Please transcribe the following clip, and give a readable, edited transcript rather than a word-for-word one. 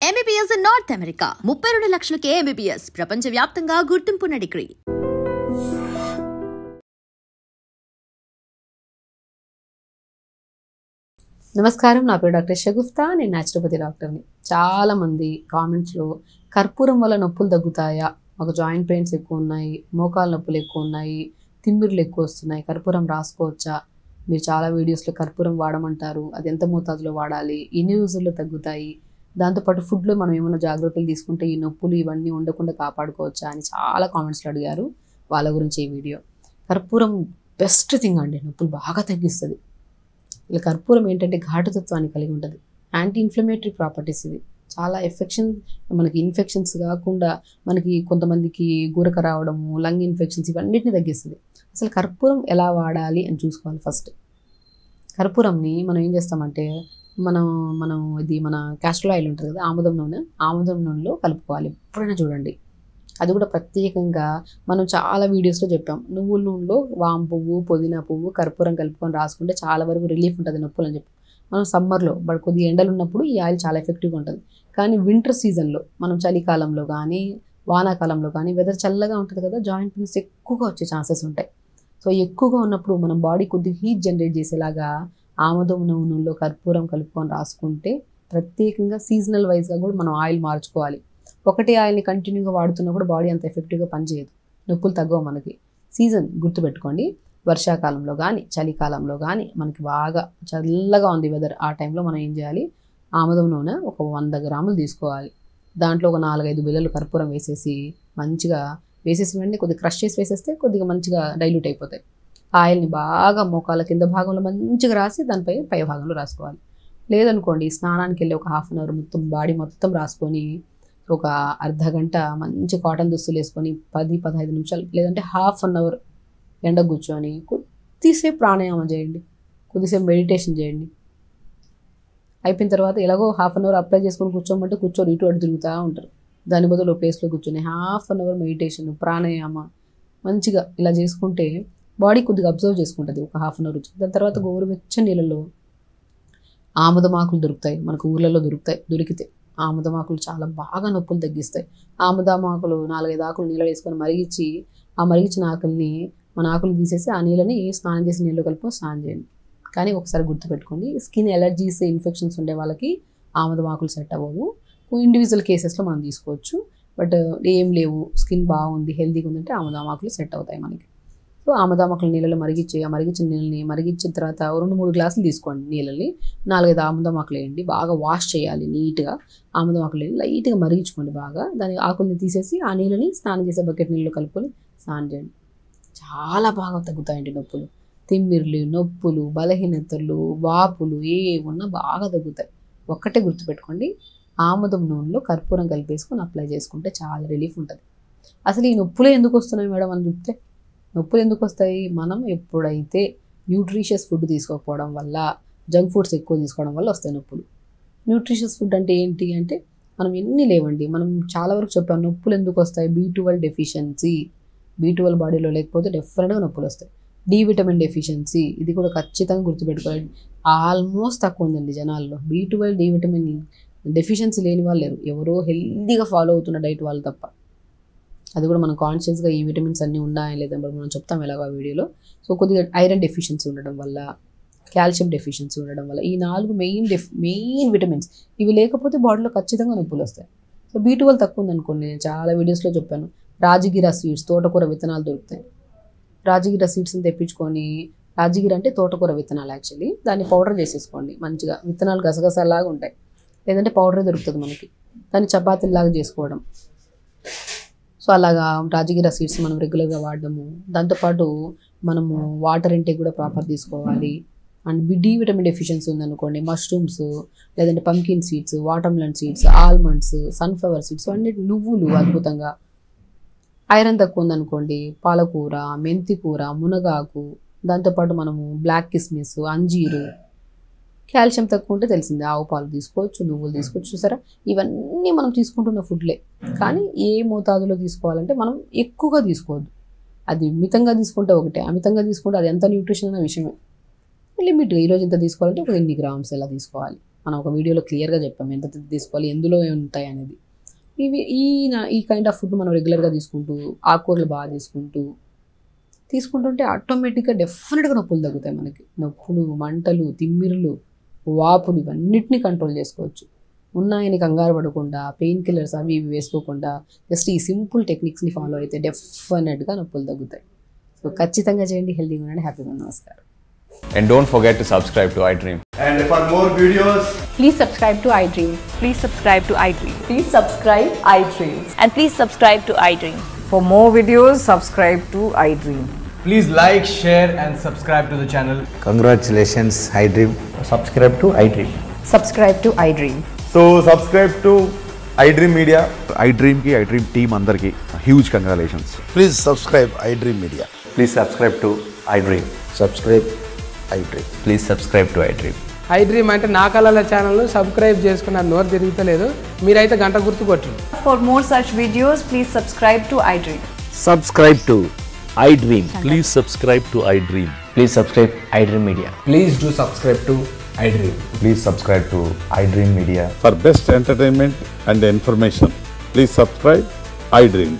MBBS in North America. 32 లక్షలకే MBBS. ప్రపంచవ్యాప్తంగా గుర్తింపున్న degree. నమస్కారం, నా పేరు డాక్టర్ షగుఫ్తా. నేను న్యాచురోపతి డాక్టర్ని. చాలామంది కామెంట్స్లో కర్పూరం వల్ల నొప్పులు తగ్గుతాయా, మాకు జాయింట్ పెయిన్స్ ఎక్కువ ఉన్నాయి, మోకాలు నొప్పులు ఎక్కువ ఉన్నాయి, తిమ్మిర్లు ఎక్కువ వస్తున్నాయి, కర్పూరం రాసుకోవచ్చా, మీరు చాలా వీడియోస్లో కర్పూరం వాడమంటారు, అది ఎంత మోతాదులో వాడాలి, ఎన్ని రోజుల్లో తగ్గుతాయి, దాంతోపాటు ఫుడ్లో మనం ఏమైనా జాగ్రత్తలు తీసుకుంటే ఈ నొప్పులు ఇవన్నీ ఉండకుండా కాపాడుకోవచ్చా అని చాలా కామెంట్స్లో అడిగారు. వాళ్ళ గురించి ఈ వీడియో. కర్పూరం బెస్ట్ థింగ్ అండి, నొప్పులు బాగా తగ్గిస్తుంది. ఇలా కర్పూరం ఏంటంటే ఘాటుతత్వాన్ని కలిగి ఉంటుంది. యాంటీ ఇన్ఫ్లమేటరీ ప్రాపర్టీస్ ఇది. చాలా మనకి ఇన్ఫెక్షన్స్ కాకుండా మనకి కొంతమందికి గురక రావడము, లంగ్ ఇన్ఫెక్షన్స్ ఇవన్నిటిని తగ్గిస్తుంది. అసలు కర్పూరం ఎలా వాడాలి అని చూసుకోవాలి. ఫస్ట్ కర్పూరంని మనం ఏం చేస్తామంటే మనం ఇది మన క్యాస్టర్ ఆయిల్ ఉంటుంది కదా, ఆముదం నూనెలో కలుపుకోవాలి. ఎప్పుడైనా చూడండి. అది కూడా ప్రత్యేకంగా మనం చాలా వీడియోస్లో చెప్పాం. నువ్వుల నూనెలో వాము పువ్వు, పుదీనా పువ్వు, కర్పూరం కలుపుకొని రాసుకుంటే చాలా వరకు రిలీఫ్ ఉంటుంది నొప్పులు అని చెప్పి. మనం సమ్మర్లో కొద్దిగా ఎండలు ఉన్నప్పుడు ఈ ఆయిల్ చాలా ఎఫెక్టివ్గా ఉంటుంది. కానీ వింటర్ సీజన్లో మనం చలికాలంలో కానీ వానాకాలంలో కానీ వెదర్ చల్లగా ఉంటుంది కదా, జాయింట్ పెయిన్స్ ఎక్కువగా వచ్చే ఛాన్సెస్ ఉంటాయి. సో ఎక్కువగా ఉన్నప్పుడు మనం బాడీ కొద్దిగా హీట్ జనరేట్ చేసేలాగా ఆముదం నూనెలో కర్పూరం కలుపుకొని రాసుకుంటే, ప్రత్యేకంగా సీజనల్ వైజ్గా కూడా మనం ఆయిల్ మార్చుకోవాలి. ఒకటే ఆయిల్ని కంటిన్యూగా వాడుతున్నా కూడా బాడీ అంత ఎఫెక్టివ్గా పనిచేయదు, నొప్పులు తగ్గవు మనకి. సీజన్ గుర్తుపెట్టుకోండి. వర్షాకాలంలో కానీ చలికాలంలో కానీ మనకి బాగా చల్లగా ఉంది వెదర్, ఆ టైంలో మనం ఏం చేయాలి, ఆముదం నూనె ఒక 100 గ్రాములు తీసుకోవాలి. దాంట్లో ఒక 4-5 బిళ్ళలు కర్పూరం వేసేసి మంచిగా వెంటనే కొద్దిగా క్రష్ చేసి వేసేస్తే కొద్దిగా మంచిగా డైల్యూట్ అయిపోతాయి. ఆయిల్ని బాగా మోకాల కింద భాగంలో మంచిగా రాసి దానిపై పై భాగంలో రాసుకోవాలి. లేదనుకోండి, స్నానానికి వెళ్ళి ఒక 1/2 అవర్ మొత్తం బాడీ మొత్తం రాసుకొని ఒక అర్ధగంట మంచి కాటన్ దుస్తులు వేసుకొని 10-15 నిమిషాలు లేదంటే 1/2 అవర్ ఎండ కూర్చొని కొద్దిసేపు ప్రాణాయామం చేయండి, కొద్దిసేపు మెడిటేషన్ చేయండి. అయిపోయిన తర్వాత ఎలాగో 1/2 అవర్ అప్లై చేసుకొని కూర్చోమంటే కూర్చొని ఇటు అటు తిరుగుతూ ఉంటారు. దాని బదులు ప్లేస్లో కూర్చొని 1/2 అవర్ మెడిటేషన్, ప్రాణాయామ మంచిగా ఇలా చేసుకుంటే బాడీ కొద్దిగా అబ్జర్వ్ చేసుకుంటుంది ఒక 1/2 అవర్. దాని తర్వాత గోరువెచ్చని నీళ్ళలో ఆముదమాకులు దొరుకుతాయి, మనకు ఊర్లలో దొరికితే ఆముదమాకులు చాలా బాగా నొప్పులు తగ్గిస్తాయి. ఆముదమాకులు 4-5 ఆకులు నీళ్ళు వేసుకొని మరిగించి, ఆ మరిగించిన ఆకులు తీసేసి ఆ నీళ్ళని స్నానం చేసి నీళ్ళు కలుపుకొని స్నానం చేయండి. కానీ ఒకసారి గుర్తుపెట్టుకోండి, స్కిన్ ఎలర్జీస్, ఇన్ఫెక్షన్స్ ఉండే వాళ్ళకి ఆముదమాకులు సెట్ అవ్వవు. ఇండివిజువల్ కేసెస్లో మనం తీసుకోవచ్చు. బట్ ఏం లేవు, స్కిన్ బాగుంది, హెల్తీగా ఉందంటే ఆముదమాకులు సెట్ అవుతాయి మనకి. సో ఆముదమాకులు నీళ్ళలో మరిగించిన నీళ్ళని మరిగించిన తర్వాత 2-3 గ్లాసులు తీసుకోండి నీళ్ళని. 4-5 ఆముదమాకులు వేయండి, బాగా వాష్ చేయాలి నీట్గా. ఆముదమాకులు వేయండి, లైట్గా మరిగించుకోండి బాగా. దాని ఆకుల్ని తీసేసి ఆ నీళ్ళని స్నానం చేసే బకెట్ నీళ్ళు కలుపుకొని స్నానం చేయండి. చాలా బాగా తగ్గుతాయండి నొప్పులు. తిమ్మిర్లు, నొప్పులు, బలహీనతలు, వాపులు ఏమున్నా బాగా తగ్గుతాయి. ఒక్కటే గుర్తుపెట్టుకోండి, ఆముదం నూనెలో కర్పూరం కలిపేసుకొని అప్లై చేసుకుంటే చాలా రిలీఫ్ ఉంటుంది. అసలు ఈ నొప్పులే ఎందుకు వస్తున్నాయి మేడం అని చెప్తే, నొప్పులు ఎందుకు వస్తాయి, మనం ఎప్పుడైతే న్యూట్రిషియస్ ఫుడ్ తీసుకోకపోవడం వల్ల, జంక్ ఫుడ్స్ ఎక్కువ తీసుకోవడం వల్ల వస్తాయి నొప్పులు. న్యూట్రిషియస్ ఫుడ్ అంటే ఏంటి అంటే మనం ఎన్ని లేవండి, మనం చాలా వరకు చెప్పాం. నొప్పులు ఎందుకు వస్తాయి, B12 డెఫిషియన్సీ, B12 బాడీలో లేకపోతే డెఫినెట్గా నొప్పులు వస్తాయి. డి విటమిన్ డెఫిషియన్సీ, ఇది కూడా ఖచ్చితంగా గుర్తుపెట్టుకోవాలి. ఆల్మోస్ట్ తక్కువ ఉందండి జనాల్లో B12, డి విటమిన్ డెఫిషియన్సీ లేని వాళ్ళు లేరు, ఎవరో హెల్తీగా ఫాలో అవుతున్న డైట్ వాళ్ళు తప్ప. అది కూడా మనం కాన్షియస్గా ఈ విటమిన్స్ అన్నీ ఉన్నాయా లేదా మనం చెప్తాం ఎలాగో ఆ వీడియోలో. సో కొద్దిగా ఐరన్ డెఫిషియన్సీ ఉండడం వల్ల, కాల్షియం డెఫిషియన్సీ ఉండడం వల్ల, ఈ 4 మెయిన్ విటమిన్స్ ఇవి లేకపోతే బాడీలో ఖచ్చితంగా నొప్పులు వస్తాయి. సో B12 తక్కువ ఉందనుకోండి, నేను చాలా వీడియోస్లో చెప్పాను, రాజగిరా సీడ్స్, తోటకూర విత్తనాలు దొరుకుతాయి. రాజగిరా సీడ్స్ని తెప్పించుకొని, రాజగిర అంటే తోటకూర విత్తనాలు యాక్చువల్లీ, దాన్ని పౌడర్ చేసేసుకోండి మంచిగా. విత్తనాలు గసగసాలాగా ఉంటాయి, లేదంటే పౌడరే దొరుకుతుంది మనకి. దాన్ని చపాతీలాగా చేసుకోవడం. సో అలాగా రాజగిరా సీడ్స్ మనం రెగ్యులర్గా వాడడము. దాంతోపాటు మనము వాటర్ ఇంటేక్ కూడా ప్రాపర్ తీసుకోవాలి. అండ్ డి విటమిన్ డెఫిషియన్సీ ఉందనుకోండి, మష్రూమ్స్, లేదంటే pumpkin seeds, watermelon seeds, almonds, sunflower seeds, అన్ని నువ్వులు అద్భుతంగా. ఐరన్ తక్కువ ఉందనుకోండి, పాలకూర, మెంతికూర, మునగాకు, దాంతోపాటు మనము బ్లాక్ కిస్మిస్, అంజీరు. కాల్షియం తక్కువ ఉంటే తెలిసిందే, ఆవు పాలు తీసుకోవచ్చు, నువ్వులు తీసుకోవచ్చు. చూసారా, ఇవన్నీ మనం తీసుకుంటున్న ఫుడ్లే. కానీ ఏ మోతాదులో తీసుకోవాలంటే మనం ఎక్కువగా తీసుకోవద్దు. అది మితంగా తీసుకుంటే ఒకటే, అమితంగా తీసుకుంటే అది ఎంత న్యూట్రిషన్ అన్న విషయమే. లిమిట్, ఈరోజు ఇంత తీసుకోవాలంటే ఒక 8 గ్రామ్స్ ఎలా తీసుకోవాలి, మనం ఒక వీడియోలో క్లియర్గా చెప్పాము ఎంత తీసుకోవాలి, ఎందులో ఉంటాయి అనేది. ఈ కైండ్ ఆఫ్ ఫుడ్ మనం రెగ్యులర్గా తీసుకుంటూ, ఆకుకూరలు బాగా తీసుకుంటుంటే ఆటోమేటిక్గా డెఫినెట్గా నొప్పులు తగ్గుతాయి. మనకి నొప్పులు, మంటలు, తిమ్మిరులు, వాపులు ఇవన్నిటిని కంట్రోల్ చేసుకోవచ్చు. ఉన్నాయని కంగారు పడకుండా, పెయిన్ కిల్లర్స్ అవి ఇవి వేసుకోకుండా జస్ట్ ఈ సింపుల్ టెక్నిక్స్ని ఫాలో అయితే డెఫినెట్గా నొప్పులు తగ్గుతాయి. సో ఖచ్చితంగా చేయండి. హెల్తీగా ఉండండి, హ్యాపీగా ఉండండి. నమస్కారం. And don't forget to subscribe to iDream. And for more videos, Please subscribe to iDream. Please subscribe to iDream. Please subscribe iDream. And please subscribe to iDream. For more videos, subscribe to iDream. please like, share and subscribe to the channel. Congratulations, iDream. Subscribe to iDream. Subscribe to iDream. So subscribe to iDream Media. iDream ki iDream team andarki huge congratulations. Please subscribe iDream Media. Please subscribe to iDream. Subscribe iDream. Please subscribe to iDream. iDream అంటే నా కళల channel subscribe చేసుకున్నారు, నోరు తిరుగుతలేదు. మీరైతే గంట గుర్తు కొట్టండి. For more such videos, please subscribe to iDream. Subscribe to iDream. Please subscribe to iDream. Please subscribe iDream Media. Please do subscribe to iDream. Please subscribe to iDream Media. For best entertainment and information, please subscribe iDream.